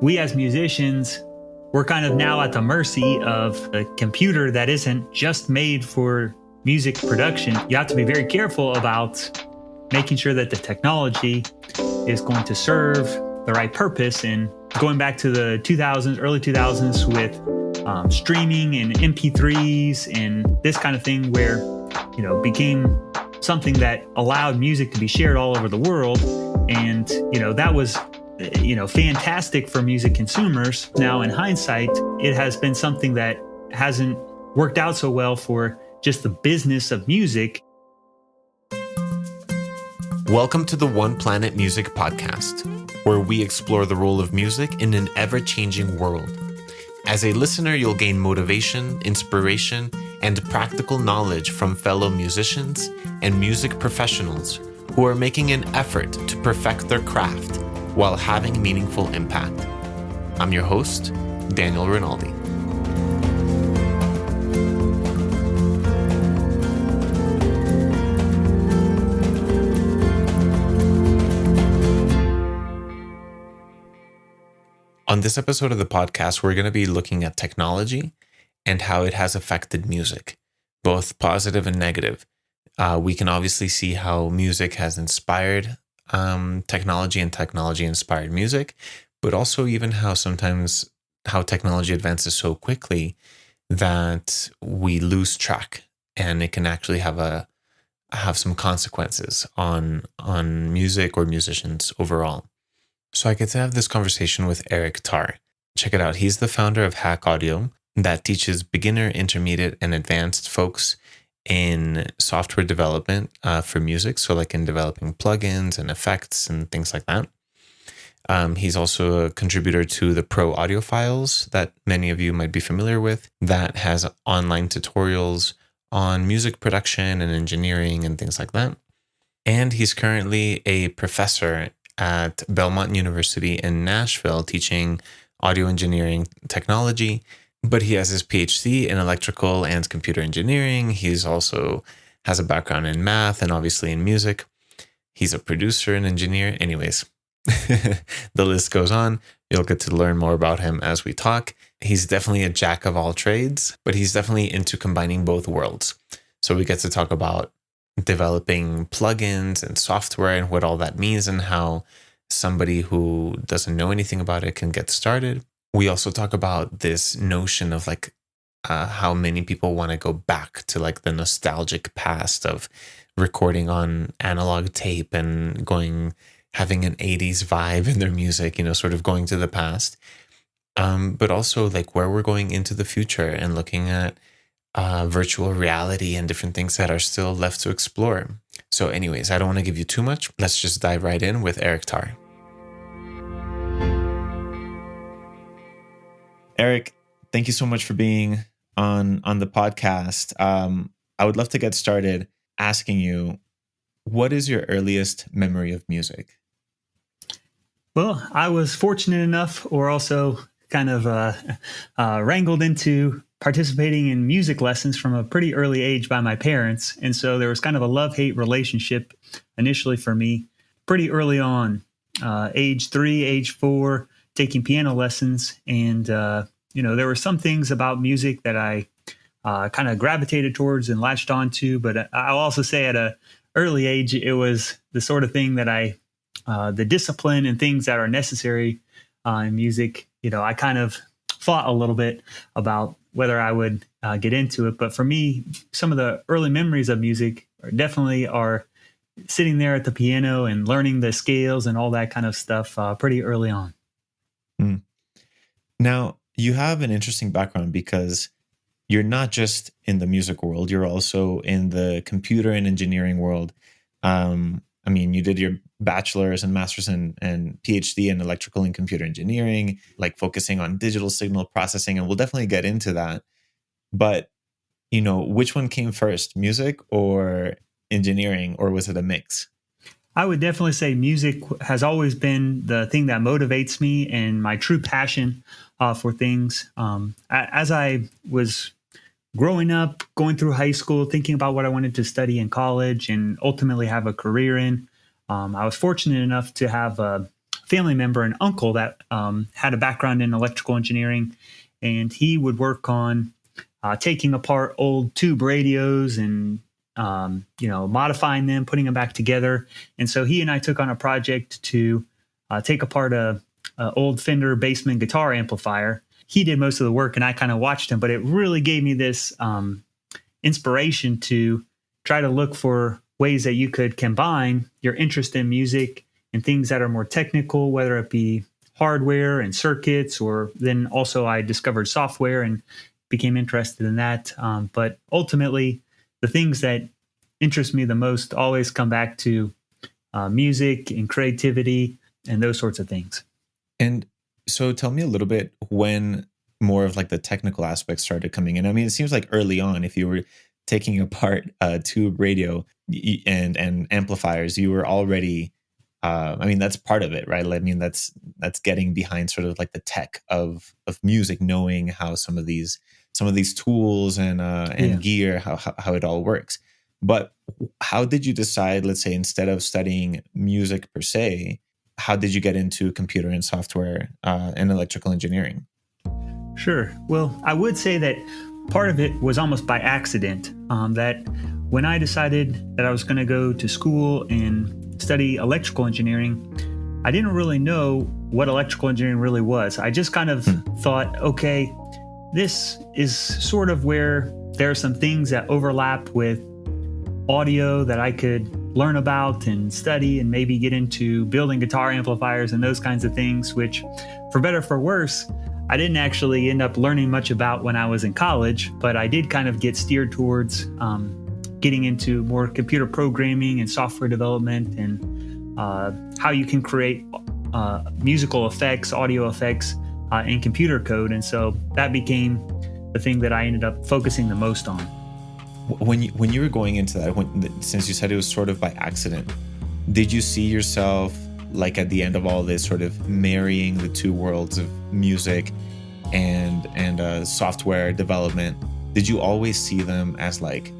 we as musicians, we're kind of now at the mercy of a computer that isn't just made for music production. You have to be very careful about making sure that the technology is going to serve the right purpose. And going back to the 2000s, early 2000s with streaming and MP3s and this kind of thing where, became something that allowed music to be shared all over the world. And, that was, fantastic for music consumers. Now, in hindsight, it has been something that hasn't worked out so well for just the business of music. Welcome to the One Planet Music podcast, where we explore the role of music in an ever-changing world. As a listener, you'll gain motivation, inspiration, and practical knowledge from fellow musicians and music professionals who are making an effort to perfect their craft while having meaningful impact. I'm your host, Daniel Rinaldi. On this episode of the podcast, we're going to be looking at technology and how it has affected music, both positive and negative. We can obviously see how music has inspired technology and technology inspired music, but also even how sometimes how technology advances so quickly that we lose track, and it can actually have some consequences on music or musicians overall. So I get to have this conversation with Eric Tarr. Check it out. He's the founder of Hack Audio that teaches beginner, intermediate, and advanced folks in software development for music. So like in developing plugins and effects and things like that. He's also a contributor to the Pro Audiophiles that many of you might be familiar with, that has online tutorials on music production and engineering and things like that. And he's currently a professor at Belmont University in Nashville teaching audio engineering technology, but he has his PhD in electrical and computer engineering. He's also has a background in math and obviously in music. He's a producer and engineer. Anyways, the list goes on. You'll get to learn more about him as we talk. He's definitely a jack of all trades, but he's definitely into combining both worlds. So we get to talk about developing plugins and software and what all that means and how somebody who doesn't know anything about it can get started. We also talk about this notion of how many people want to go back to the nostalgic past of recording on analog tape and having an 80s vibe in their music, sort of going to the past. But also where we're going into the future and looking at virtual reality and different things that are still left to explore. So anyways, I don't want to give you too much. Let's just dive right in with Eric Tarr. Eric, thank you so much for being on the podcast. I would love to get started asking you, what is your earliest memory of music? Well, I was fortunate enough, or also kind of wrangled into participating in music lessons from a pretty early age by my parents. And so there was kind of a love-hate relationship initially for me pretty early on, age 3, age 4, taking piano lessons. And, there were some things about music that I kind of gravitated towards and latched onto. But I'll also say at an early age, it was the sort of thing that the discipline and things that are necessary in music, I kind of thought a little bit about whether I would get into it. But for me, some of the early memories of music are sitting there at the piano and learning the scales and all that kind of stuff pretty early on. Mm. Now, you have an interesting background because you're not just in the music world, you're also in the computer and engineering world. You did your bachelor's and master's and PhD in electrical and computer engineering, focusing on digital signal processing, and we'll definitely get into that. But, which one came first, music or engineering, or was it a mix? I would definitely say music has always been the thing that motivates me and my true passion for things. As I was growing up, going through high school, thinking about what I wanted to study in college and ultimately have a career in, I was fortunate enough to have a family member, an uncle that had a background in electrical engineering, and he would work on taking apart old tube radios and modifying them, putting them back together. And so he and I took on a project to take apart a old Fender Bassman guitar amplifier. He did most of the work, and I kind of watched him, but it really gave me this inspiration to try to look for ways that you could combine your interest in music and things that are more technical, whether it be hardware and circuits, or then also I discovered software and became interested in that. But ultimately, the things that interest me the most always come back to music and creativity and those sorts of things. And so tell me a little bit when more of like the technical aspects started coming in. I mean, it seems like early on, if you were taking apart a tube radio and amplifiers, you were already, I mean, that's part of it, right? I mean, that's getting behind sort of like the tech of music, knowing how some of these tools and gear, how it all works. But how did you decide, let's say, instead of studying music per se, how did you get into computer and software and electrical engineering? Sure. Well, I would say that part of it was almost by accident. That when I decided that I was going to go to school and study electrical engineering, I didn't really know what electrical engineering really was. I just kind of thought, okay, this is sort of where there are some things that overlap with audio that I could learn about and study and maybe get into building guitar amplifiers and those kinds of things, which, for better or for worse, I didn't actually end up learning much about when I was in college, but I did kind of get steered towards getting into more computer programming and software development and how you can create musical effects, audio effects in computer code. And so that became the thing that I ended up focusing the most on. When you were going into that, since you said it was sort of by accident, did you see yourself like at the end of all this sort of marrying the two worlds of music and software development? Did you always see them as like,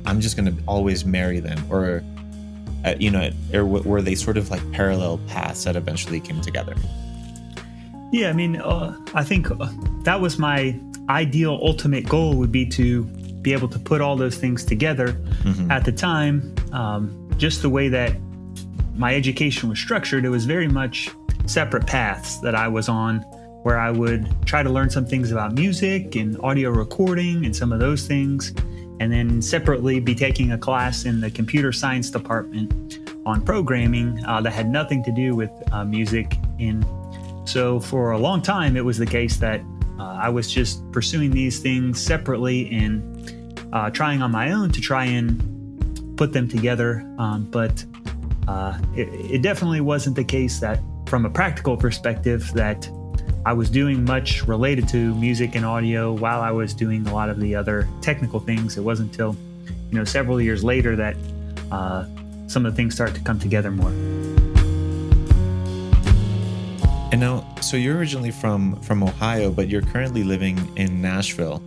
I'm just going to always marry them, or or were they sort of like parallel paths that eventually came together? Yeah, I mean, I think that was my ideal ultimate goal, would be to be able to put all those things together. At the time. Just the way that my education was structured, it was very much separate paths that I was on, where I would try to learn some things about music and audio recording and some of those things, and then separately be taking a class in the computer science department on programming that had nothing to do with music. And so for a long time, it was the case that I was just pursuing these things separately and trying on my own to try and put them together. But it definitely wasn't the case that, from a practical perspective, that I was doing much related to music and audio while I was doing a lot of the other technical things. It wasn't until several years later that some of the things started to come together more. And now, so you're originally from Ohio, but you're currently living in Nashville,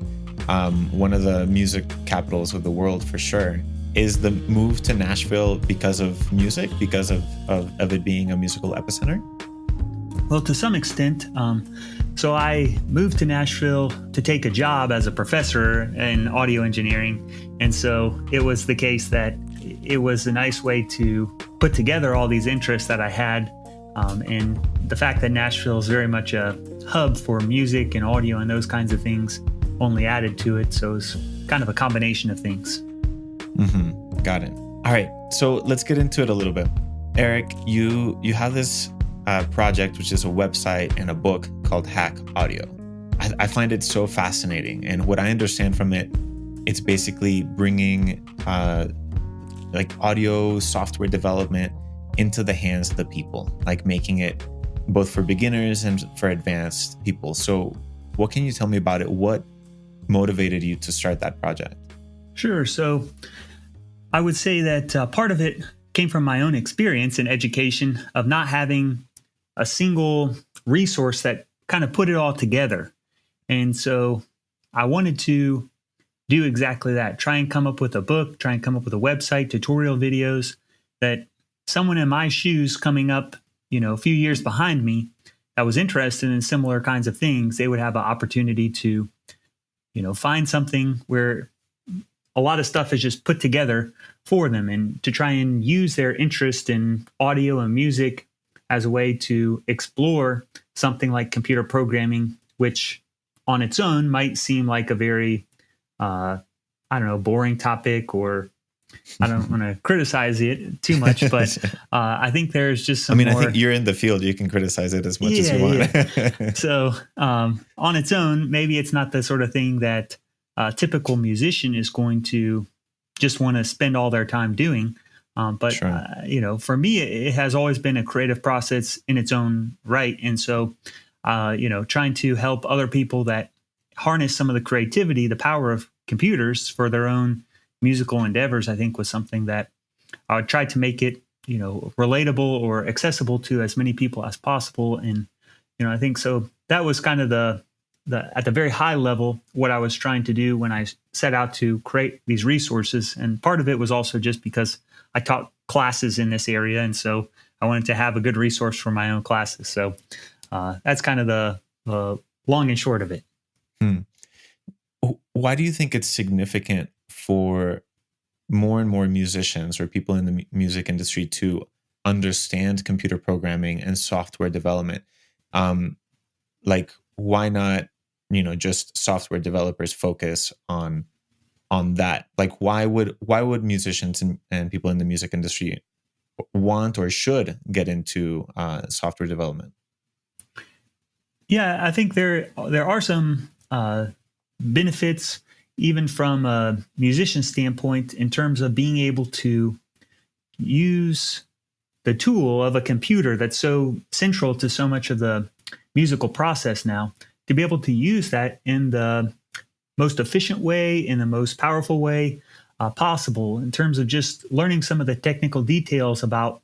one of the music capitals of the world for sure. Is the move to Nashville because of music, because of it being a musical epicenter? Well, to some extent. So I moved to Nashville to take a job as a professor in audio engineering. And so it was the case that it was a nice way to put together all these interests that I had. And the fact that Nashville is very much a hub for music and audio and those kinds of things only added to it. So it's kind of a combination of things. Got it. All right. So let's get into it a little bit. Eric, you have this project, which is a website and a book called Hack Audio. I find it so fascinating. And what I understand from it, it's basically bringing like audio software development into the hands of the people, like making it both for beginners and for advanced people. So what can you tell me about it? What motivated you to start that project? Sure. So I would say that part of it came from my own experience in education of not having a single resource that kind of put it all together. And so I wanted to do exactly that, try and come up with a book, try and come up with a website, tutorial videos that someone in my shoes coming up a few years behind me that was interested in similar kinds of things, they would have an opportunity to, find something where a lot of stuff is just put together for them, and to try and use their interest in audio and music as a way to explore something like computer programming, which on its own might seem like a very, boring topic, or I don't want to criticize it too much, but I think there's just some I think you're in the field. You can criticize it as much as you want. Yeah. So on its own, maybe it's not the sort of thing that a typical musician is going to just want to spend all their time doing. But, sure. For me, it has always been a creative process in its own right. And so, trying to help other people that harness some of the creativity, the power of computers for their own musical endeavors, I think was something that I would try to make it, relatable or accessible to as many people as possible. And, I think so that was kind of the at the very high level, what I was trying to do when I set out to create these resources. And part of it was also just because I taught classes in this area. And so I wanted to have a good resource for my own classes. So that's kind of the long and short of it. Why do you think it's significant for more and more musicians or people in the music industry to understand computer programming and software development? Why not, just software developers focus on that? Like, why would musicians and people in the music industry want or should get into software development? Yeah, I think there are some benefits, even from a musician standpoint, in terms of being able to use the tool of a computer that's so central to so much of the musical process now, to be able to use that in the most efficient way, in the most powerful way possible, in terms of just learning some of the technical details about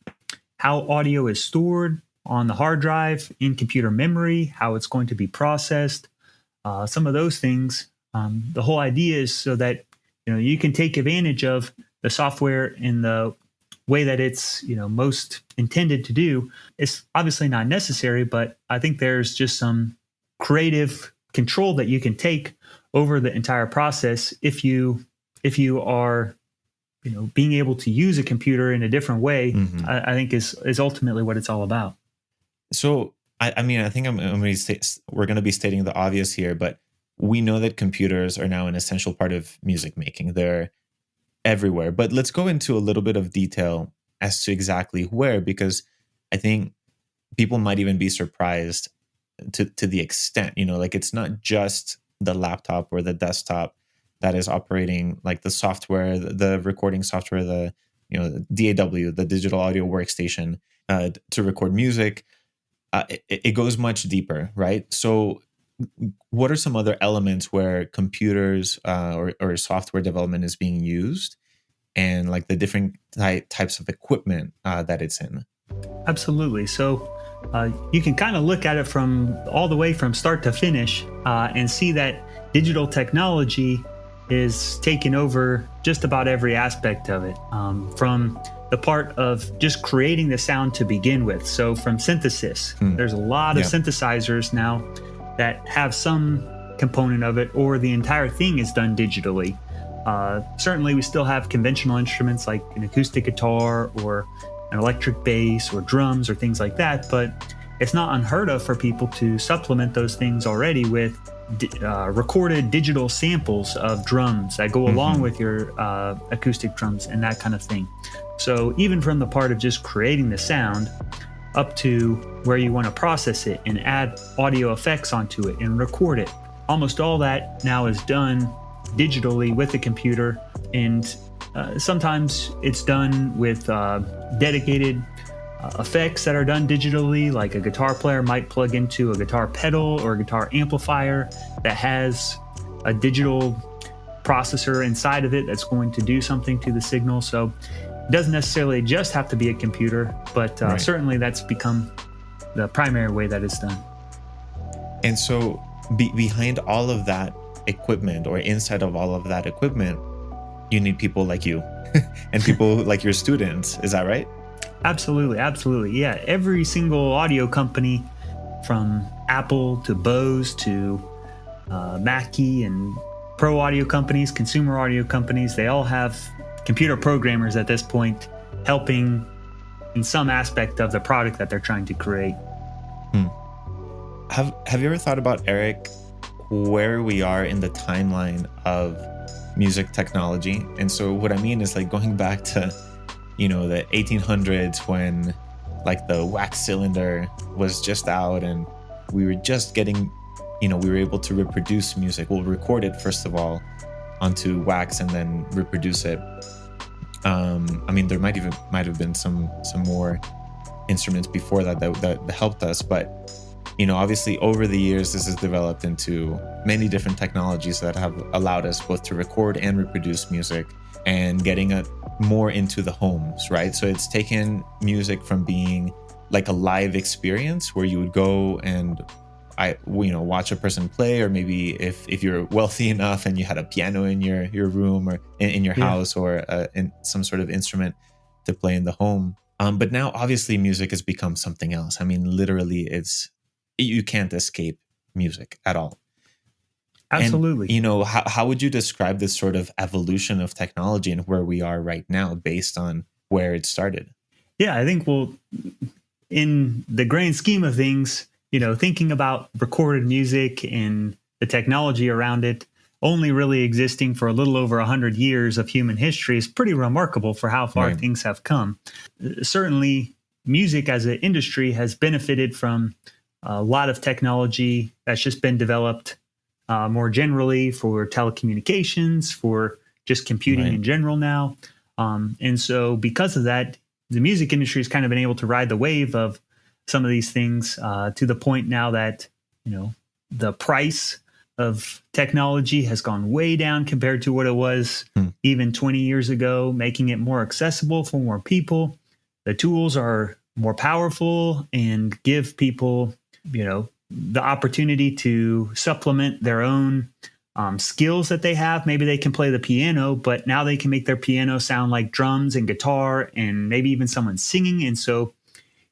how audio is stored on the hard drive in computer memory, how it's going to be processed, some of those things. The whole idea is so that you can take advantage of the software in the way that it's most intended to do. It's obviously not necessary, but I think there's just some creative control that you can take over the entire process if you are being able to use a computer in a different way. Mm-hmm. I think is ultimately what it's all about. So I think we're going to be stating the obvious here, but we know that computers are now an essential part of music making. They're everywhere. But let's go into a little bit of detail as to exactly where, because I think people might even be surprised to the extent, it's not just the laptop or the desktop that is operating like the software, the recording software, the DAW, the digital audio workstation to record music. It goes much deeper, right? So what are some other elements where computers or software development is being used, and like the different types of equipment that it's in? Absolutely. So you can kind of look at it from all the way from start to finish and see that digital technology is taking over just about every aspect of it, from the part of just creating the sound to begin with. So from synthesis, there's a lot of synthesizers now that have some component of it, or the entire thing is done digitally. Certainly, we still have conventional instruments like an acoustic guitar or an electric bass or drums or things like that, but it's not unheard of for people to supplement those things already with recorded digital samples of drums that go along with your acoustic drums and that kind of thing. So even from the part of just creating the sound up to where you want to process it and add audio effects onto it and record it, almost all that now is done digitally with the computer. And sometimes it's done with dedicated effects that are done digitally, like a guitar player might plug into a guitar pedal or a guitar amplifier that has a digital processor inside of it that's going to do something to the signal. So it doesn't necessarily just have to be a computer, but certainly that's become the primary way that it's done. And so behind all of that equipment, or inside of all of that equipment, you need people like you and people like your students. Is that right? Absolutely, absolutely. Yeah, every single audio company, from Apple to Bose to Mackie and pro audio companies, consumer audio companies, they all have computer programmers at this point helping in some aspect of the product that they're trying to create. Hmm. Have you ever thought about, Eric, where we are in the timeline of music technology? And so what I mean is, like, going back to, the 1800s, when like the wax cylinder was just out and we were just getting, we were able to reproduce music. We'll record it first of all onto wax and then reproduce it. I mean, there might have been some more instruments before that helped us, but obviously over the years this has developed into many different technologies that have allowed us both to record and reproduce music, and getting it more into the homes, right? So it's taken music from being like a live experience where you would go and watch a person play, or maybe if you're wealthy enough and you had a piano in your room or in your house, or in some sort of instrument to play in the home. But now obviously music has become something else. I mean, literally, you can't escape music at all. Absolutely. And how would you describe this sort of evolution of technology and where we are right now based on where it started? Yeah, I think, well, in the grand scheme of things, thinking about recorded music and the technology around it only really existing for a little over 100 years of human history is pretty remarkable for how far things have come. Certainly, music as an industry has benefited from a lot of technology that's just been developed more generally for telecommunications, for just computing in general now. And so because of that, the music industry has kind of been able to ride the wave of some of these things to the point now that, the price of technology has gone way down compared to what it was even 20 years ago, making it more accessible for more people. The tools are more powerful and give people, the opportunity to supplement their own skills that they have. Maybe they can play the piano, but now they can make their piano sound like drums and guitar and maybe even someone singing. And so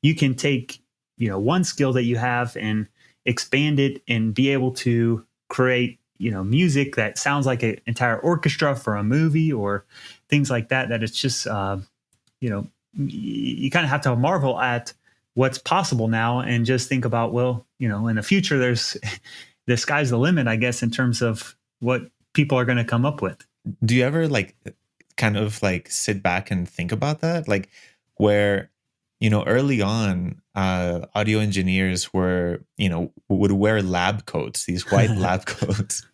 you can take, one skill that you have and expand it and be able to create, music that sounds like an entire orchestra for a movie or things like that. That it's just, you kind of have to marvel at what's possible now and just think about, well, in the future, the sky's the limit, I guess, in terms of what people are going to come up with. Do you ever kind of sit back and think about that? Like, where, early on, audio engineers would wear lab coats, these white lab coats,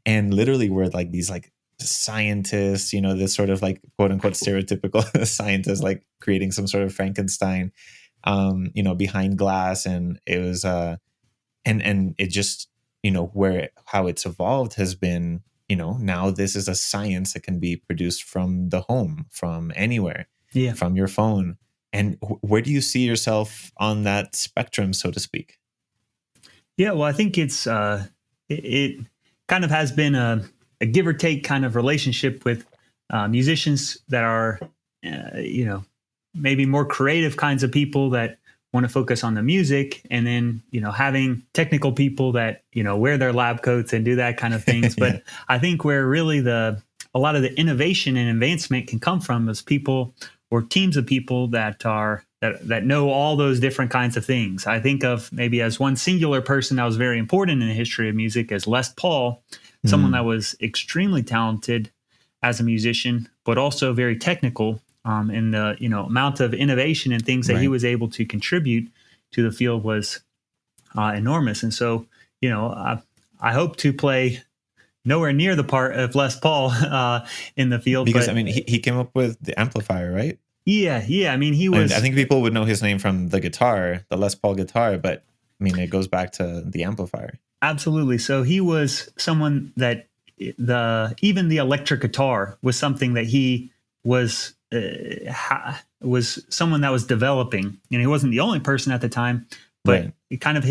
and literally were these scientists, this sort of quote unquote stereotypical scientists, creating some sort of Frankenstein, behind glass. And it was, and it just, how it's evolved has been, now this is a science that can be produced from the home, from anywhere, from your phone. And where do you see yourself on that spectrum, so to speak? Yeah, well, I think it kind of has been a give or take kind of relationship with musicians that are, maybe more creative kinds of people that want to focus on the music, and then, having technical people that, wear their lab coats and do that kind of things. But I think where really a lot of the innovation and advancement can come from is people or teams of people that know all those different kinds of things. I think of maybe as one singular person that was very important in the history of music as Les Paul, someone that was extremely talented as a musician, but also very technical. And the amount of innovation and things that he was able to contribute to the field was enormous. And so, I hope to play nowhere near the part of Les Paul in the field. Because, I mean, he came up with the amplifier, right? Yeah. I mean, he was... I think people would know his name from the guitar, the Les Paul guitar, but I mean, it goes back to the amplifier. Absolutely. So he was someone that even the electric guitar was something that he was someone that was developing, and he wasn't the only person at the time, but kind of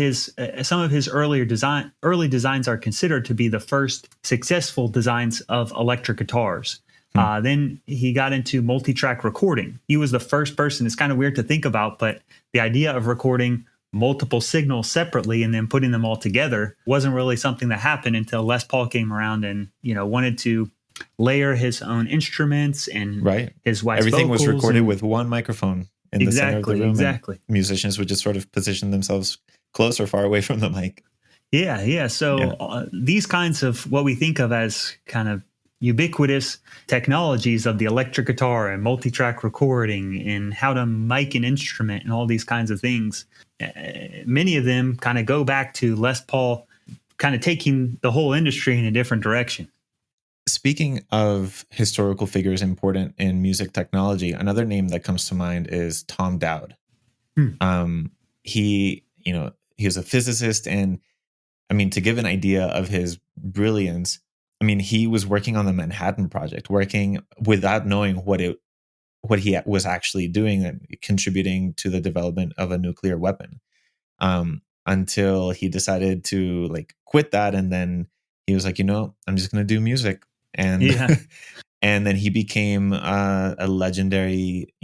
some of his early designs are considered to be the first successful designs of electric guitars. Then he got into multi-track recording. He was the first person. It's kind of weird to think about, but the idea of recording multiple signals separately and then putting them all together wasn't really something that happened until Les Paul came around and, wanted to layer his own instruments and his wife's everything vocals. Was recorded with one microphone in the center of the room. Exactly. Musicians would just sort of position themselves close or far away from the mic. Yeah. So these kinds of what we think of as kind of ubiquitous technologies of the electric guitar and multi-track recording and how to mic an instrument and all these kinds of things, many of them kind of go back to Les Paul kind of taking the whole industry in a different direction. Speaking of historical figures important in music technology, another name that comes to mind is Tom Dowd. He was a physicist, and I mean, to give an idea of his brilliance, I mean, he was working on the Manhattan Project, working without knowing what he was actually doing and contributing to the development of a nuclear weapon, until he decided to quit that, and then he was like, I'm just going to do music. And and then he became a legendary,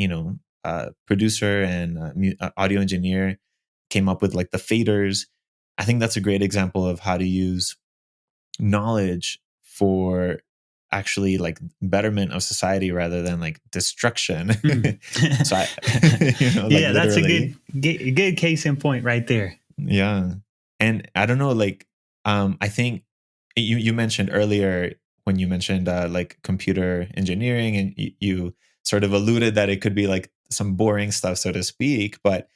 producer and audio engineer. Came up with the faders. I think that's a great example of how to use knowledge for actually betterment of society rather than destruction. So that's a good case in point right there. Yeah, and I don't know, I think you mentioned earlier, when you mentioned computer engineering, and you sort of alluded that it could be some boring stuff, so to speak. But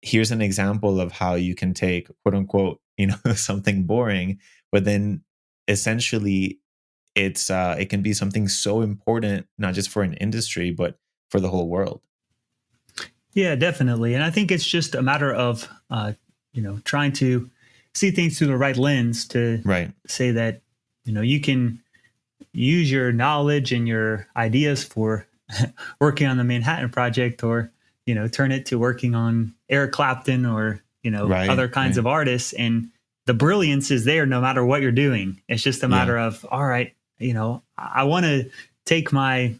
here's an example of how you can take, quote unquote, something boring, but then essentially it can be something so important, not just for an industry, but for the whole world. Yeah, definitely. And I think it's just a matter of, trying to see things through the right lens to say that, you can use your knowledge and your ideas for working on the Manhattan Project, or, turn it to working on Eric Clapton or, other kinds of artists. And the brilliance is there no matter what you're doing. It's just a matter of, all right, I want to take my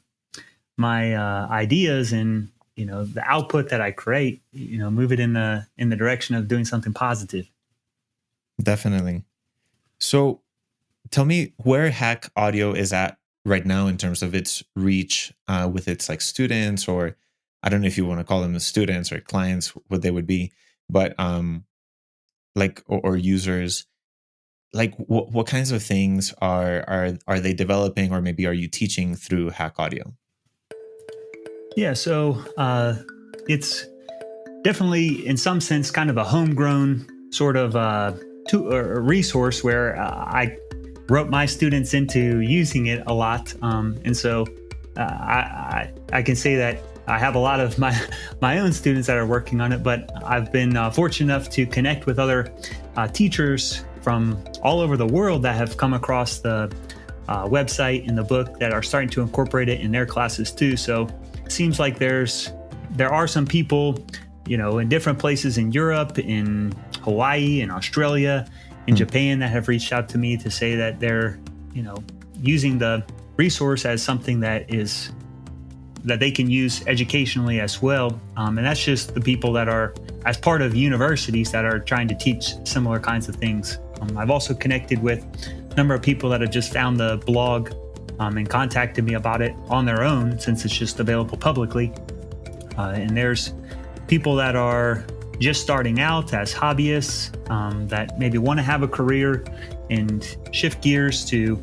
ideas and, the output that I create, move it in the direction of doing something positive. Definitely. So tell me where Hack Audio is at right now in terms of its reach with its students, or I don't know if you want to call them the students or clients, what they would be, but or users. What kinds of things are they developing, or maybe are you teaching through Hack Audio? Yeah, so it's definitely, in some sense, kind of a homegrown sort of a resource where I wrote my students into using it a lot, and so I can say that I have a lot of my own students that are working on it. But I've been fortunate enough to connect with other teachers from all over the world that have come across the website and the book that are starting to incorporate it in their classes too. So it seems like there are some people, in different places in Europe, in Hawaii, in Australia, in Japan, that have reached out to me to say that they're, using the resource as something that they can use educationally as well. And that's just the people that are as part of universities that are trying to teach similar kinds of things. I've also connected with a number of people that have just found the blog and contacted me about it on their own, since it's just available publicly. And there's people that are just starting out as hobbyists that maybe want to have a career and shift gears to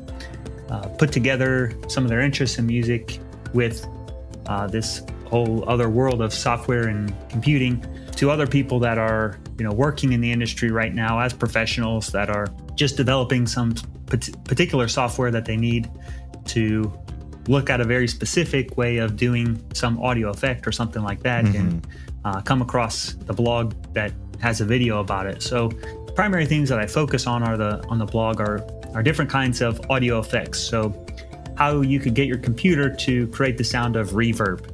put together some of their interests in music with this whole other world of software and computing, to other people that are, working in the industry right now as professionals that are just developing some particular software that they need to look at a very specific way of doing some audio effect or something like that, and come across the blog that has a video about it. So the primary things that I focus on on the blog are different kinds of audio effects. So how you could get your computer to create the sound of reverb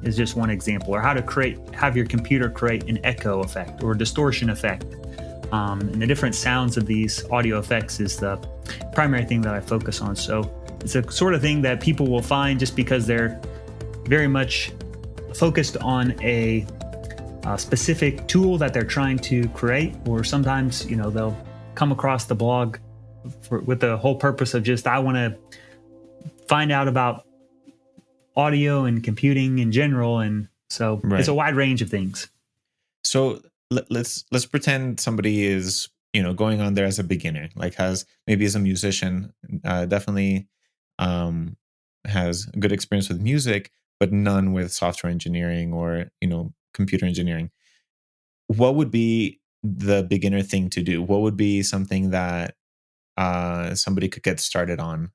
is just one example, or how to have your computer create an echo effect or distortion effect. And the different sounds of these audio effects is the primary thing that I focus on. So It's a sort of thing that people will find just because they're very much focused on a specific tool that they're trying to create, or sometimes, they'll come across the blog with the whole purpose of just, I want to find out about audio and computing in general. And so It's a wide range of things. So let's pretend somebody is, going on there as a beginner, like maybe as a musician, definitely has good experience with music, but none with software engineering or, computer engineering. What would be the beginner thing to do? What would be something that somebody could get started on?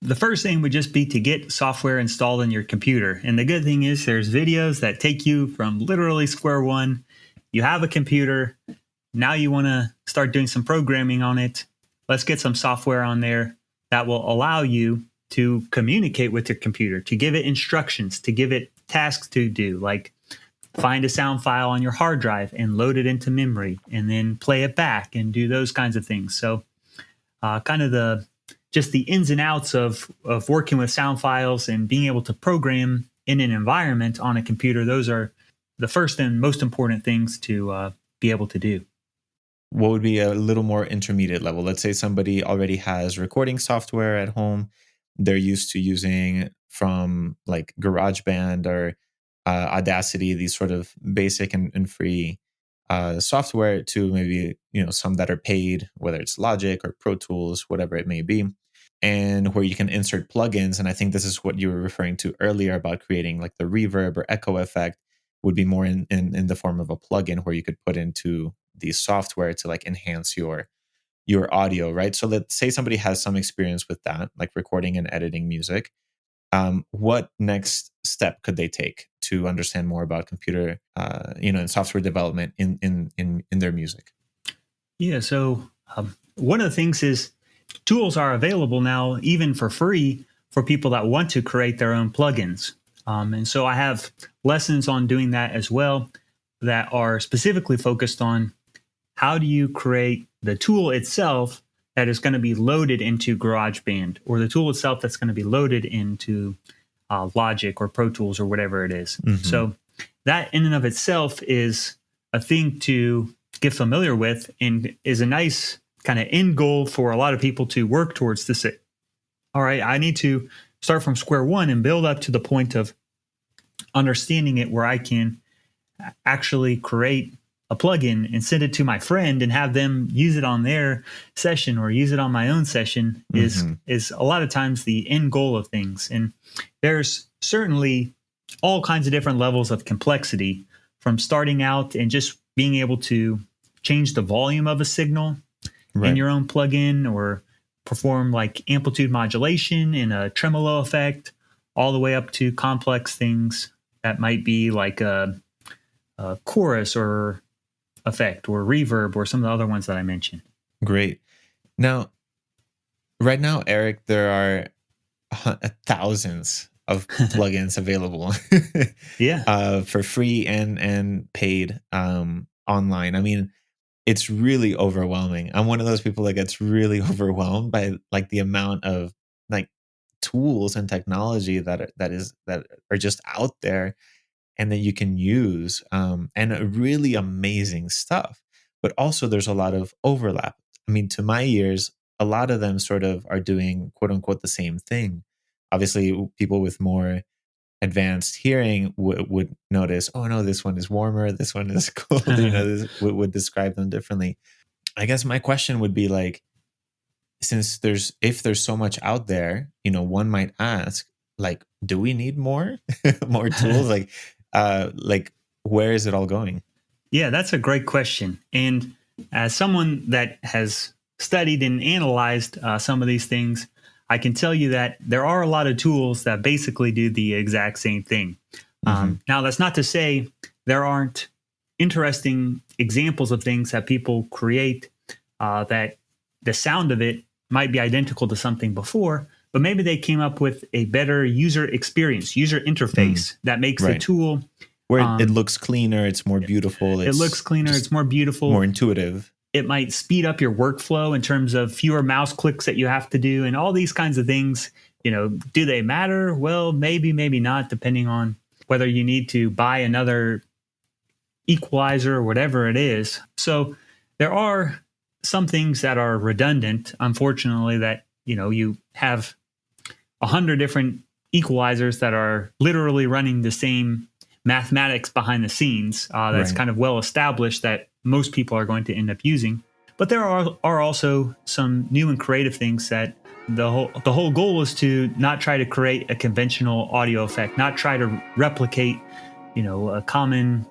The first thing would just be to get software installed in your computer. And the good thing is there's videos that take you from literally square one. You have a computer. Now you want to start doing some programming on it. Let's get some software on there that will allow you to communicate with your computer, to give it instructions, to give it tasks to do, like find a sound file on your hard drive and load it into memory and then play it back and do those kinds of things. So kind of just the ins and outs of working with sound files and being able to program in an environment on a computer, those are the first and most important things to be able to do. What would be a little more intermediate level? Let's say somebody already has recording software at home. They're used to using from like GarageBand or Audacity, these sort of basic and free software, to maybe, some that are paid, whether it's Logic or Pro Tools, whatever it may be, and where you can insert plugins. And I think this is what you were referring to earlier about creating like the reverb or echo effect, would be more in the form of a plugin where you could put into the software to like enhance your audio, right? So let's say somebody has some experience with that, like recording and editing music. What next step could they take to understand more about computer, and software development in their music? Yeah. So one of the things is tools are available now, even for free, for people that want to create their own plugins. And so I have lessons on doing that as well that are specifically focused on how do you create the tool itself that is going to be loaded into GarageBand, or the tool itself that's going to be loaded into Logic or Pro Tools or whatever it is. Mm-hmm. So that in and of itself is a thing to get familiar with and is a nice kind of end goal for a lot of people to work towards, to say, all right, I need to start from square one and build up to the point of understanding it where I can actually create a plugin and send it to my friend and have them use it on their session or use it on my own session is a lot of times the end goal of things. And there's certainly all kinds of different levels of complexity, from starting out and just being able to change the volume of a signal in your own plugin, or perform like amplitude modulation and a tremolo effect, all the way up to complex things that might be like a chorus or effect or reverb or some of the other ones that I mentioned. Great. Now, right now, Eric, there are thousands of plugins available for free and paid online. I mean, it's really overwhelming. I'm one of those people that gets really overwhelmed by like the amount of like tools and technology that are just out there and that you can use, and really amazing stuff. But also there's a lot of overlap. I mean, to my ears, a lot of them sort of are doing quote unquote the same thing. Obviously, people with more advanced hearing would notice, oh no, this one is warmer, this one is cold, this would describe them differently. I guess my question would be like, if there's so much out there, one might ask, like, do we need more tools? Like where is it all going? Yeah, that's a great question. And as someone that has studied and analyzed some of these things, I can tell you that there are a lot of tools that basically do the exact same thing. Now, that's not to say there aren't interesting examples of things that people create that the sound of it might be identical to something before, but maybe they came up with a better user experience, user interface that makes the tool where it looks cleaner, it's more beautiful. It looks cleaner, it's more beautiful, more intuitive. It might speed up your workflow in terms of fewer mouse clicks that you have to do, and all these kinds of things do they matter? Well, maybe, maybe not, depending on whether you need to buy another equalizer or whatever it is. So there are some things that are redundant, unfortunately, that, you have 100 different equalizers that are literally running the same mathematics behind the scenes. That's Right. kind of well established that most people are going to end up using. But there are also some new and creative things that the whole goal is to not try to create a conventional audio effect, not try to replicate, a common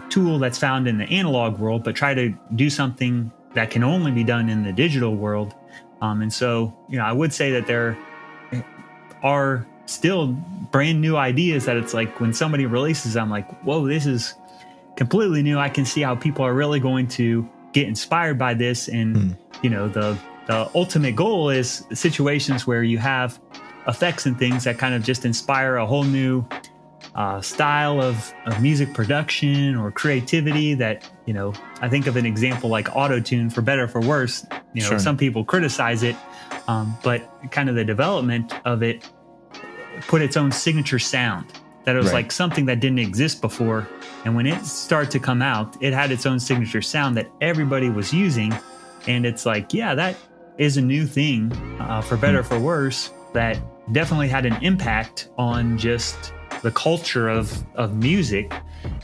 tool that's found in the analog world, but try to do something that can only be done in the digital world. And so, I would say that there are still brand new ideas that it's like when somebody releases, I'm like, whoa, this is completely new. I can see how people are really going to get inspired by this. And, the ultimate goal is situations where you have effects and things that kind of just inspire a whole new style of music production or creativity that, I think of an example like auto-tune, for better or for worse. Sure. Some people criticize it, but kind of the development of it put its own signature sound. That it was like something that didn't exist before. And when it started to come out, it had its own signature sound that everybody was using. And it's like, yeah, that is a new thing, for better or for worse, that definitely had an impact on just the culture of music.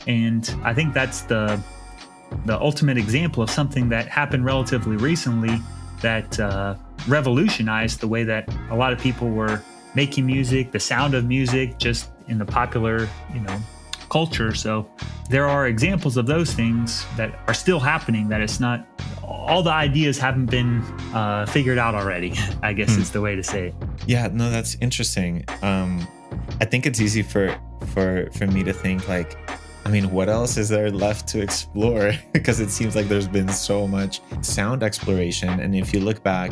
And I think that's the ultimate example of something that happened relatively recently that revolutionized the way that a lot of people were making music, the sound of music, just in the popular, culture. So there are examples of those things that are still happening, that it's not, all the ideas haven't been figured out already, I guess is the way to say it. Yeah, no, that's interesting. I think it's easy for me to think like, what else is there left to explore? Because it seems like there's been so much sound exploration. And if you look back,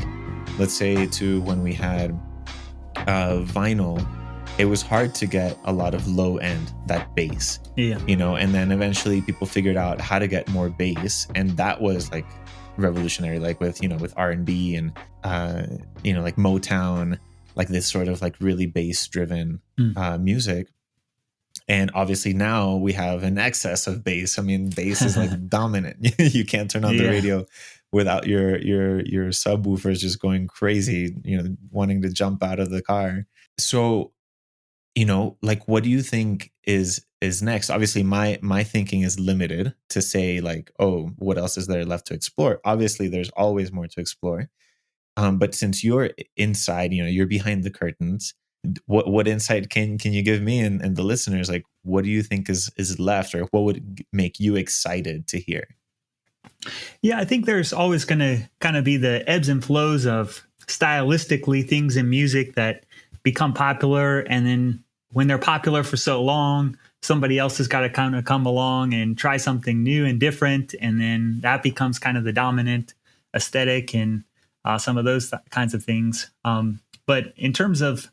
let's say to when we had vinyl, it was hard to get a lot of low end, that bass. Yeah. And then eventually people figured out how to get more bass, and that was like revolutionary, like with R&B and like Motown, like this sort of like really bass driven music. And obviously now we have an excess of bass. Bass is like dominant. You can't turn on the radio without your subwoofers just going crazy, wanting to jump out of the car. So, like, what do you think is next? Obviously, my thinking is limited to say like, oh, what else is there left to explore? Obviously, there's always more to explore. But since you're inside, you're behind the curtains, what insight can you give me and the listeners? Like, what do you think is left, or what would make you excited to hear? Yeah, I think there's always going to kind of be the ebbs and flows of stylistically things in music that become popular. And then when they're popular for so long, somebody else has got to kind of come along and try something new and different. And then that becomes kind of the dominant aesthetic and some of those kinds of things. But in terms of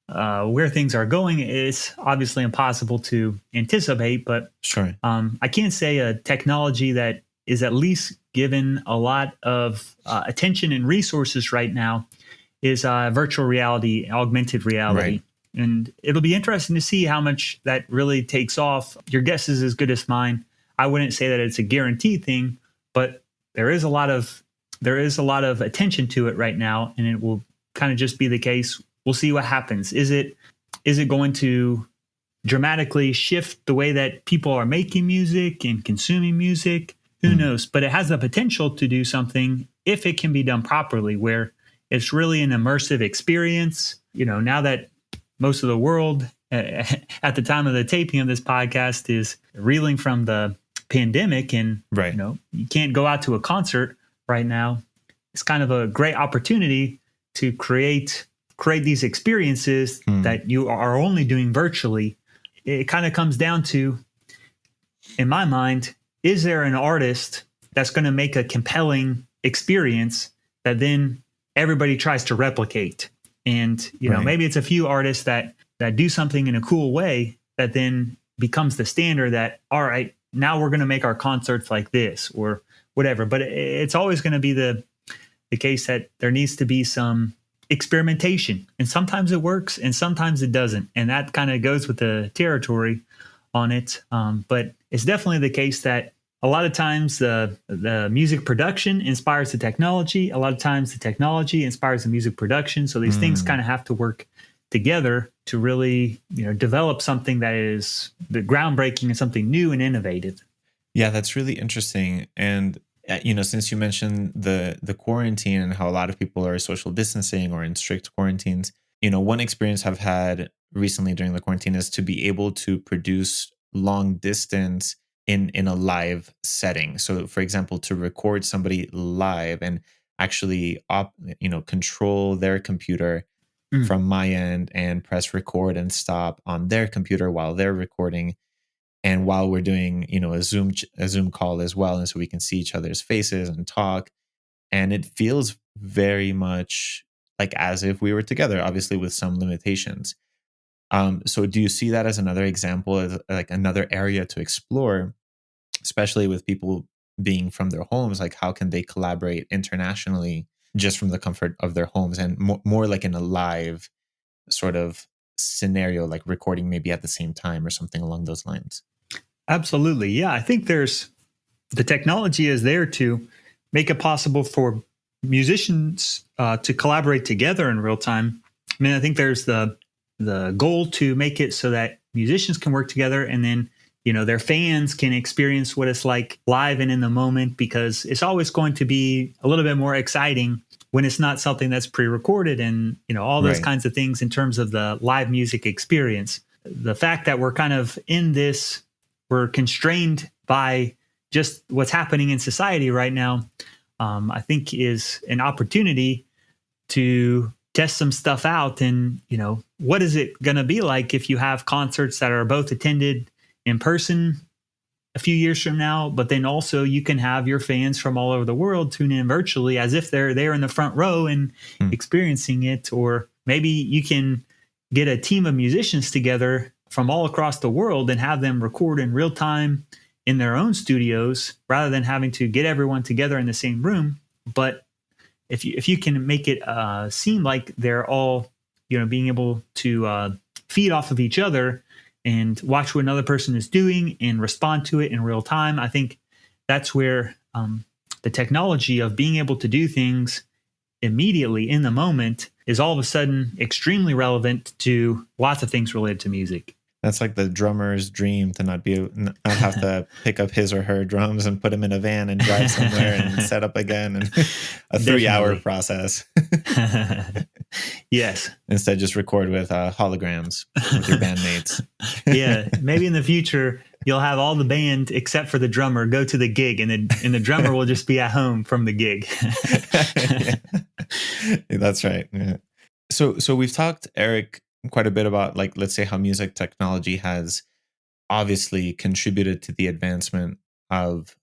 where things are going, it's obviously impossible to anticipate. But sure, I can say a technology that is at least given a lot of attention and resources right now is virtual reality, augmented reality. Right. And it'll be interesting to see how much that really takes off. Your guess is as good as mine. I wouldn't say that it's a guaranteed thing, but there is a lot of attention to it right now, and it will kind of just be the case. We'll see what happens. Is it going to dramatically shift the way that people are making music and consuming music? Who knows? But it has the potential to do something if it can be done properly, where it's really an immersive experience. Now that most of the world at the time of the taping of this podcast is reeling from the pandemic, and you can't go out to a concert right now, it's kind of a great opportunity to create these experiences that you are only doing virtually. It kind of comes down to, in my mind, is there an artist that's going to make a compelling experience that then everybody tries to replicate? And, maybe it's a few artists that do something in a cool way that then becomes the standard that, all right, now we're going to make our concerts like this or whatever. But it's always going to be the case that there needs to be some experimentation. And sometimes it works and sometimes it doesn't. And that kind of goes with the territory on it. But it's definitely the case that a lot of times the music production inspires the technology. A lot of times the technology inspires the music production. So these things kind of have to work together to really, develop something that is groundbreaking and something new and innovative. Yeah, that's really interesting. And since you mentioned the quarantine and how a lot of people are social distancing or in strict quarantines, one experience I've had recently during the quarantine is to be able to produce long distance in a live setting. So, for example, to record somebody live and actually control their computer from my end and press record and stop on their computer while they're recording, and while we're doing a Zoom call as well, and so we can see each other's faces and talk, and it feels very much like as if we were together, obviously with some limitations. So do you see that as another example, as like another area to explore, especially with people being from their homes? Like, how can they collaborate internationally just from the comfort of their homes, and more like in a live sort of scenario, like recording maybe at the same time or something along those lines? Absolutely. Yeah. I think the technology is there to make it possible for musicians to collaborate together in real time. I mean, I think there's the goal to make it so that musicians can work together, and then their fans can experience what it's like live and in the moment, because it's always going to be a little bit more exciting when it's not something that's pre-recorded, and all those kinds of things in terms of the live music experience. The fact that we're kind of we're constrained by just what's happening in society right now, I think is an opportunity to test some stuff out. And, what is it going to be like if you have concerts that are both attended in person a few years from now, but then also you can have your fans from all over the world tune in virtually as if they're there in the front row and experiencing it. Or maybe you can get a team of musicians together from all across the world and have them record in real time in their own studios, rather than having to get everyone together in the same room. But if you can make it seem like they're all, being able to feed off of each other and watch what another person is doing and respond to it in real time, I think that's where the technology of being able to do things immediately in the moment is all of a sudden extremely relevant to lots of things related to music. That's like the drummer's dream, to not have to pick up his or her drums and put them in a van and drive somewhere and set up again, and a 3-hour process. Yes. Instead, just record with holograms with your bandmates. Yeah. Maybe in the future, you'll have all the band except for the drummer go to the gig, and the drummer will just be at home from the gig. That's right. Yeah. So we've talked, Eric, quite a bit about, like, let's say how music technology has obviously contributed to the advancement of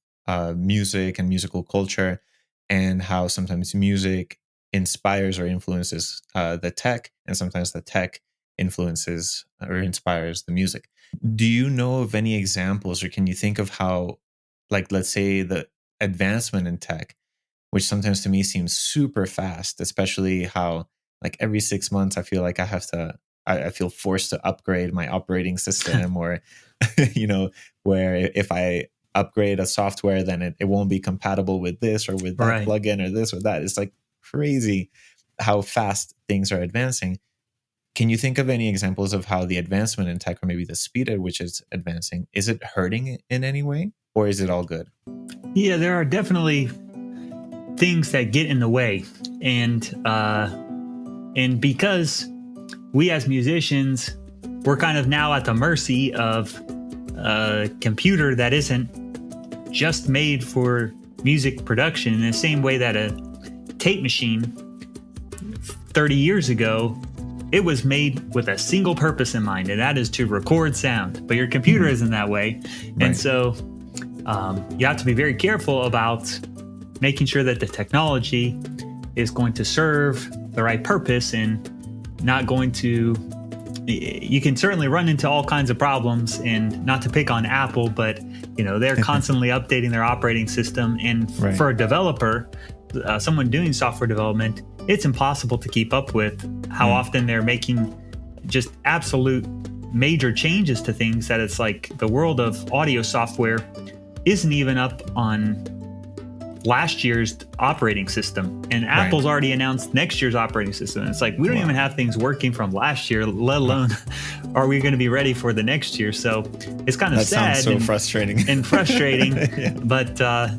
music and musical culture, and how sometimes music inspires or influences the tech, and sometimes the tech influences or inspires the music. Do you know of any examples, or can you think of how, like, let's say the advancement in tech, which sometimes to me seems super fast, especially how, like, every 6 months I feel like I feel forced to upgrade my operating system, or where if I upgrade a software, then it won't be compatible with this or with that plugin or this or that. It's like crazy how fast things are advancing. Can you think of any examples of how the advancement in tech, or maybe the speed at which it's advancing, is it hurting it in any way, or is it all good? Yeah, there are definitely things that get in the way, and because we as musicians, we're kind of now at the mercy of a computer that isn't just made for music production, in the same way that a tape machine 30 years ago, it was made with a single purpose in mind, and that is to record sound. But your computer isn't that way. And so you have to be very careful about making sure that the technology is going to serve the right purpose, and not going to, you can certainly run into all kinds of problems, and not to pick on Apple, but they're constantly updating their operating system. And for a developer, someone doing software development, it's impossible to keep up with how often they're making just absolute major changes to things that it's like the world of audio software isn't even up on last year's operating system, and Apple's already announced next year's operating system. It's like we don't even have things working from last year, let alone are we going to be ready for the next year. So it's kind of sad. Sounds so frustrating but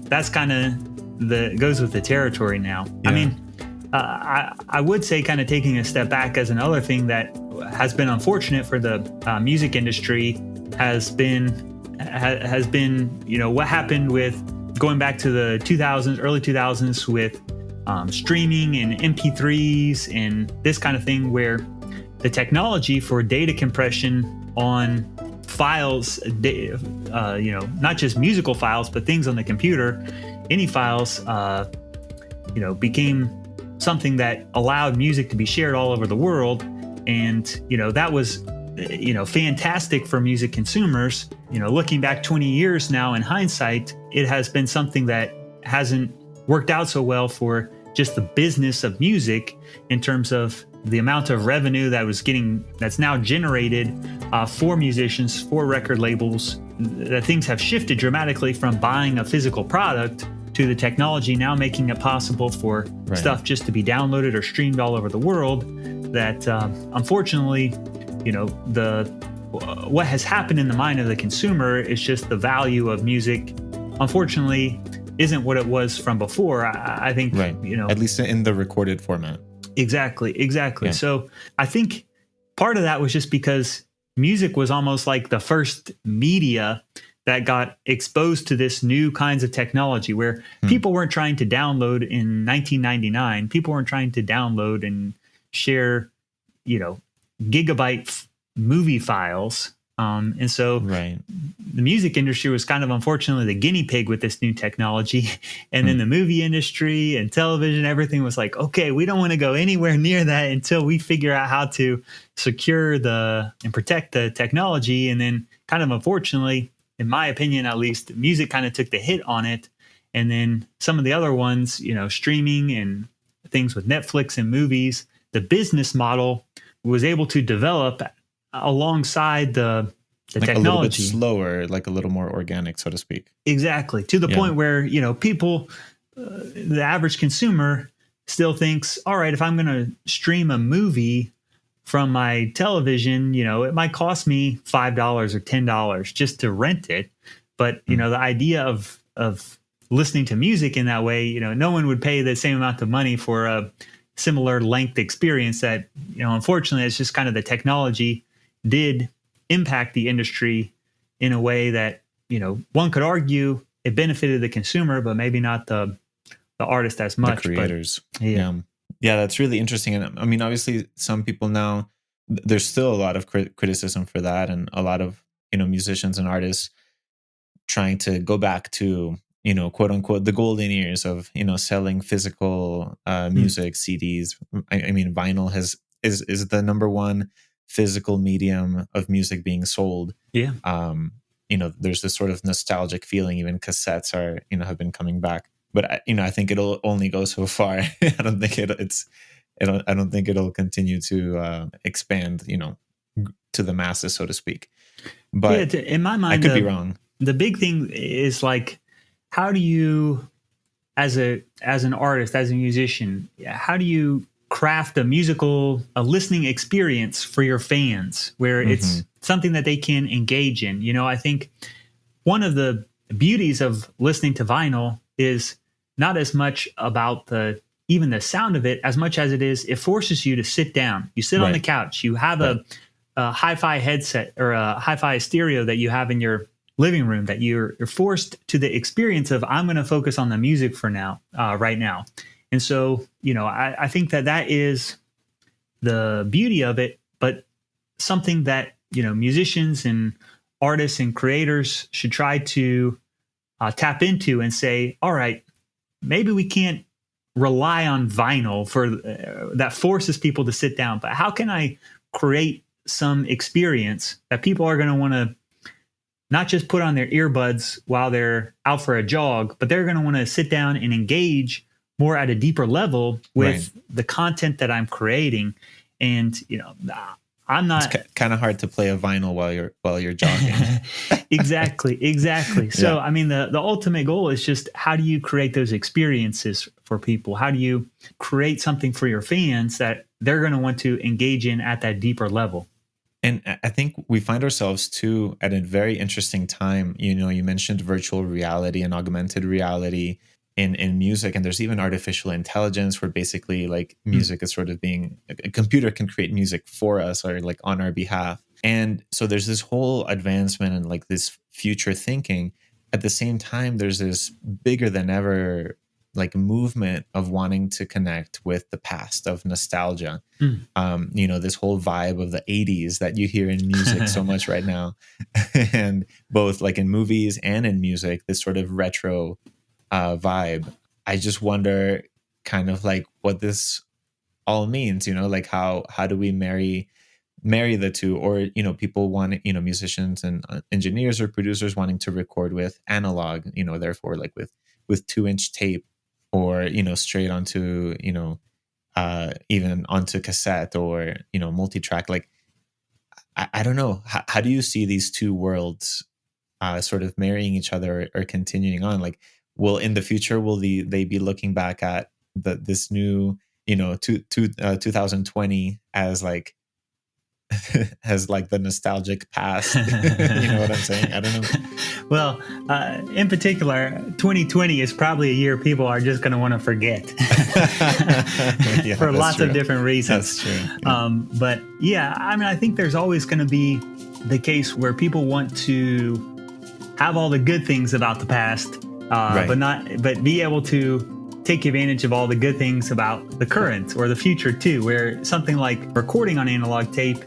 that's kind of goes with the territory now. I mean, I would say, kind of taking a step back, as another thing that has been unfortunate for the music industry has been what happened with going back to the early 2000s with streaming and MP3s and this kind of thing, where the technology for data compression on files, not just musical files, but things on the computer, any files, became something that allowed music to be shared all over the world. And, that was, fantastic for music consumers. Looking back 20 years now in hindsight, it has been something that hasn't worked out so well for just the business of music in terms of the amount of revenue that's now generated for musicians, for record labels. That things have shifted dramatically from buying a physical product to the technology now making it possible for stuff just to be downloaded or streamed all over the world. That unfortunately, what has happened in the mind of the consumer is just the value of music, unfortunately, isn't what it was from before. I think, at least in the recorded format. Exactly. Yeah. So I think part of that was just because music was almost like the first media that got exposed to this new kinds of technology, where people weren't trying to download in 1999. People weren't trying to download and share, gigabyte movie files. And so the music industry was kind of, unfortunately, the guinea pig with this new technology. And then the movie industry and television, everything was like, okay, we don't want to go anywhere near that until we figure out how to secure and protect the technology. And then kind of, unfortunately, in my opinion, at least, music kind of took the hit on it. And then some of the other ones, streaming and things with Netflix and movies, the business model was able to develop alongside the technology. A little bit slower, like a little more organic, so to speak. Exactly. To the point where, people, the average consumer still thinks, all right, if I'm going to stream a movie from my television, it might cost me $5 or $10 just to rent it. But, the idea of listening to music in that way, no one would pay the same amount of money for a similar length experience that, unfortunately, it's just kind of the technology did impact the industry in a way that, one could argue it benefited the consumer, but maybe not the artist as much. The creators. But, yeah, that's really interesting. And I mean, obviously, some people now, there's still a lot of criticism for that, and a lot of, musicians and artists trying to go back to, quote unquote, the golden years of, selling physical music, CDs. I mean, vinyl is the number one physical medium of music being sold. Yeah. There's this sort of nostalgic feeling. Even cassettes are, have been coming back. But I think it'll only go so far. I don't think I don't think it'll continue to expand, to the masses, so to speak. But in my mind, I could be wrong. The big thing is, like, how do you, as an artist, as a musician, how do you craft a listening experience for your fans where it's something that they can engage in? I think one of the beauties of listening to vinyl is not as much about even the sound of it, as much as it forces you to sit down. You sit on the couch, you have a hi-fi headset or a hi-fi stereo that you have in your living room, that you're forced to the experience of, I'm going to focus on the music for now, right now. And so, I think that is the beauty of it, but something that, musicians and artists and creators should try to tap into and say, all right, maybe we can't rely on vinyl that forces people to sit down, but how can I create some experience that people are going to want to not just put on their earbuds while they're out for a jog, but they're going to want to sit down and engage more at a deeper level with Right. the content that I'm creating. And, I'm not Kind of hard to play a vinyl while you're jogging. exactly. Yeah. So, I mean, the ultimate goal is just how do you create those experiences for people? How do you create something for your fans that they're going to want to engage in at that deeper level? And I think we find ourselves too at a very interesting time. You mentioned virtual reality and augmented reality in music, and there's even artificial intelligence where basically like Mm. music is sort of being a computer can create music for us or like on our behalf. And so there's this whole advancement and like this future thinking. At the same time, there's this bigger than ever like movement of wanting to connect with the past, of nostalgia. Mm. This whole vibe of the 80s that you hear in music so much right now. And both like in movies and in music, this sort of retro vibe. I just wonder kind of like what this all means, like how do we marry the two? Or people want, musicians and engineers or producers wanting to record with analog, therefore like with 2-inch tape, or straight onto even onto cassette, or multi-track. Like I don't know, how do you see these two worlds sort of marrying each other or continuing on? Like, will in the future will they be looking back at this new 2020 as like as like the nostalgic past? You know what I'm saying? I don't know. Well, in particular, 2020 is probably a year people are just going to want to forget Yeah, for that's lots true. of different reasons. That's true. Yeah. But yeah, I mean, I think there's always going to be the case where people want to have all the good things about the past, Right. but be able to take advantage of all the good things about the current or the future too, where something like recording on analog tape,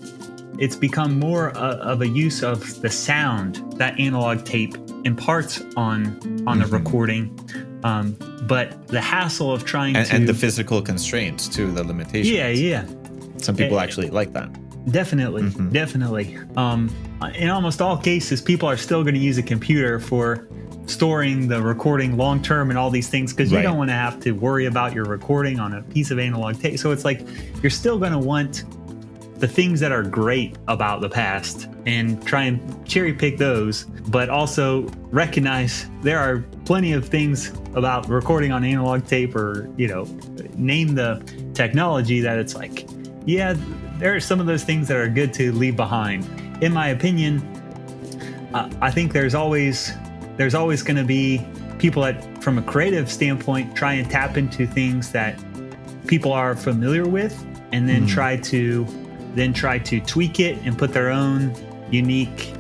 it's become more of a use of the sound that analog tape imparts on the recording. But the hassle of trying and the physical constraints too, the limitations. Yeah. Some people actually like that. Definitely. In almost all cases, people are still going to use a computer for storing the recording long term and all these things, because you Right. don't want to have to worry about your recording on a piece of analog tape. So it's like you're still going to want the things that are great about the past and try and cherry pick those, but also recognize there are plenty of things about recording on analog tape, or name the technology, that it's like, yeah, there are some of those things that are good to leave behind. In my opinion, I think there's always going to be people that, from a creative standpoint, try and tap into things that people are familiar with, and then try to tweak it and put their own unique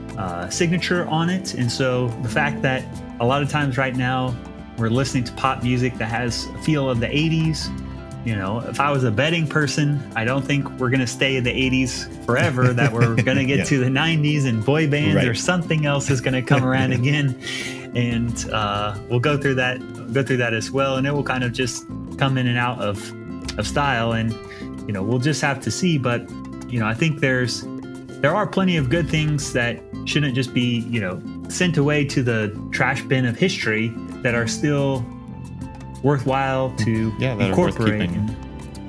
signature on it. And so the fact that a lot of times right now we're listening to pop music that has a feel of the 80s. If I was a betting person, I don't think we're going to stay in the 80s forever, that we're going to get to the 90s and boy bands, Right. or something else is going to come around again. And we'll go through that as well. And it will kind of just come in and out of style. And, we'll just have to see. But, I think there are plenty of good things that shouldn't just be, sent away to the trash bin of history, that are still worthwhile to incorporate.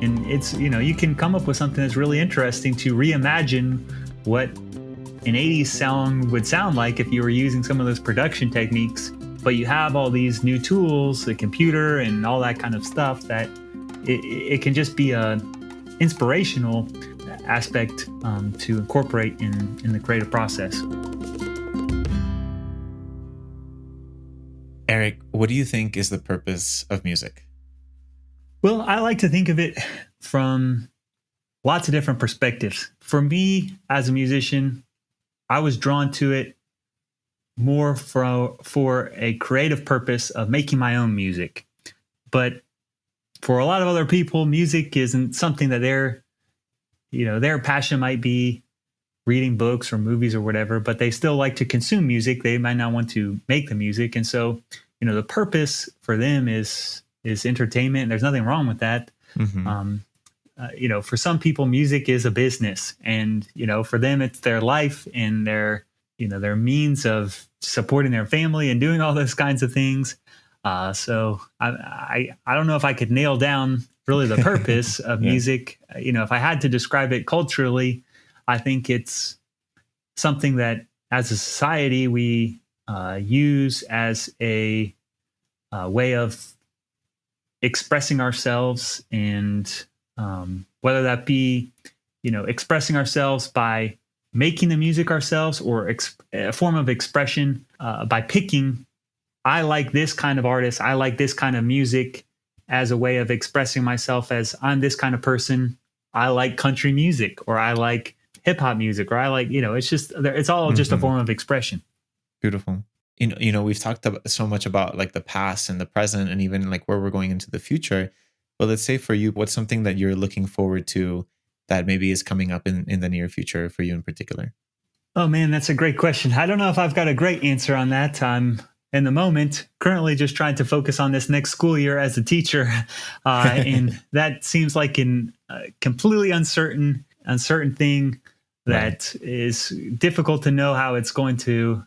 And it's, you can come up with something that's really interesting to reimagine what an 80s song would sound like if you were using some of those production techniques, but you have all these new tools, the computer and all that kind of stuff, that it can just be a inspirational aspect to incorporate in the creative process. Eric, what do you think is the purpose of music? Well, I like to think of it from lots of different perspectives. For me, as a musician, I was drawn to it more for a creative purpose of making my own music. But for a lot of other people, music isn't something that their passion might be reading books or movies or whatever, but they still like to consume music. They might not want to make the music. And so, the purpose for them is entertainment. There's nothing wrong with that. For some people, music is a business, and, for them, it's their life and their means of supporting their family and doing all those kinds of things. So I don't know if I could nail down really the purpose of Yeah. music. If I had to describe it culturally, I think it's something that as a society we use as a way of expressing ourselves, and whether that be expressing ourselves by making the music ourselves, or a form of expression by picking, I like this kind of artist, I like this kind of music, as a way of expressing myself as I'm this kind of person. I like country music, or I like hip hop music, or I like, it's all just a Mhm. form of expression. Beautiful. We've talked so much about like the past and the present and even like where we're going into the future. But let's say for you, what's something that you're looking forward to that maybe is coming up in the near future for you in particular? Oh man, that's a great question. I don't know if I've got a great answer on that. I'm in the moment currently just trying to focus on this next school year as a teacher, and that seems like an completely uncertain thing Right. that is difficult to know how it's going to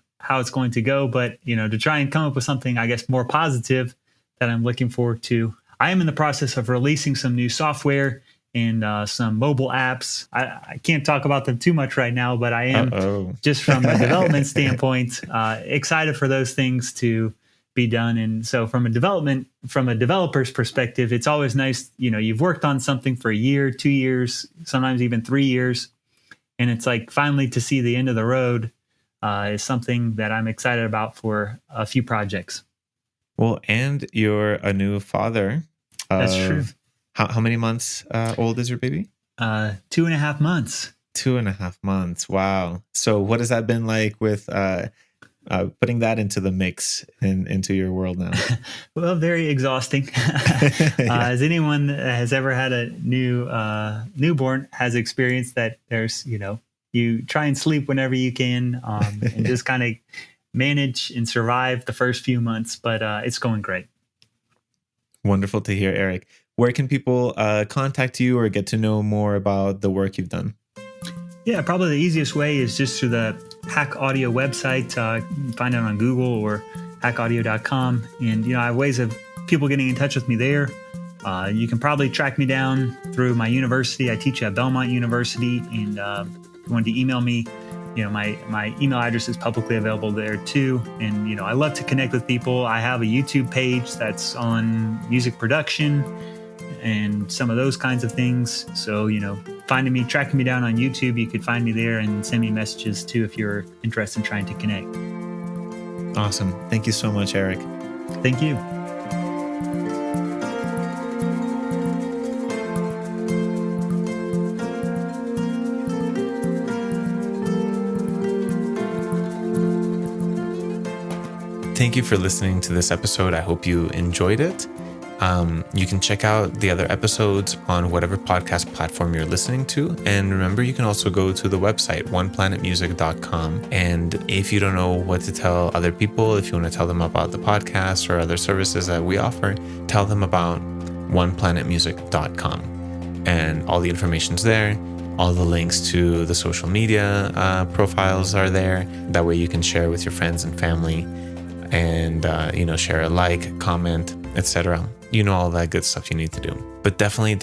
go. But to try and come up with something, I guess, more positive that I'm looking forward to. I am in the process of releasing some new software and some mobile apps. I can't talk about them too much right now, but I am, Uh-oh. just from a development standpoint, excited for those things to be done. And so from a developer's perspective, it's always nice, you've worked on something for a year, 2 years, sometimes even 3 years. And it's like finally to see the end of the road is something that I'm excited about for a few projects. Well, and you're a new father That's true. of how many months old is your baby? 2.5 months. 2.5 months. Wow. So what has that been like with putting that into the mix into your world now? Well, very exhausting. Yeah. As anyone that has ever had a newborn has experienced, that there's, you try and sleep whenever you can, and just kind of manage and survive the first few months, but it's going great. Wonderful to hear, Eric. Where can people contact you or get to know more about the work you've done? Yeah, probably the easiest way is just through the Hack Audio website. You can find it on Google or hackaudio.com. And, I have ways of people getting in touch with me there. You can probably track me down through my university. I teach at Belmont University. And if you wanted to email me, my email address is publicly available there too. And, I love to connect with people. I have a YouTube page that's on music production and some of those kinds of things. So, tracking me down on YouTube, you could find me there and send me messages too if you're interested in trying to connect. Awesome. Thank you so much, Eric. Thank you. Thank you for listening to this episode. I hope you enjoyed it. You can check out the other episodes on whatever podcast platform you're listening to. And remember, you can also go to the website, oneplanetmusic.com. And if you don't know what to tell other people, if you want to tell them about the podcast or other services that we offer, tell them about oneplanetmusic.com. And all the information's there. All the links to the social media profiles are there. That way you can share with your friends and family and, share a like, comment, etc. All that good stuff you need to do. But definitely,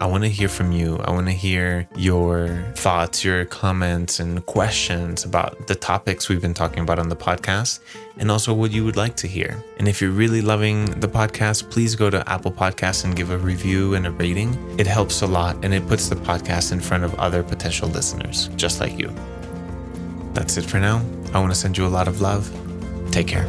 I want to hear from you. I want to hear your thoughts, your comments, and questions about the topics we've been talking about on the podcast, and also what you would like to hear. And if you're really loving the podcast, please go to Apple Podcasts and give a review and a rating. It helps a lot, and it puts the podcast in front of other potential listeners, just like you. That's it for now. I want to send you a lot of love. Take care.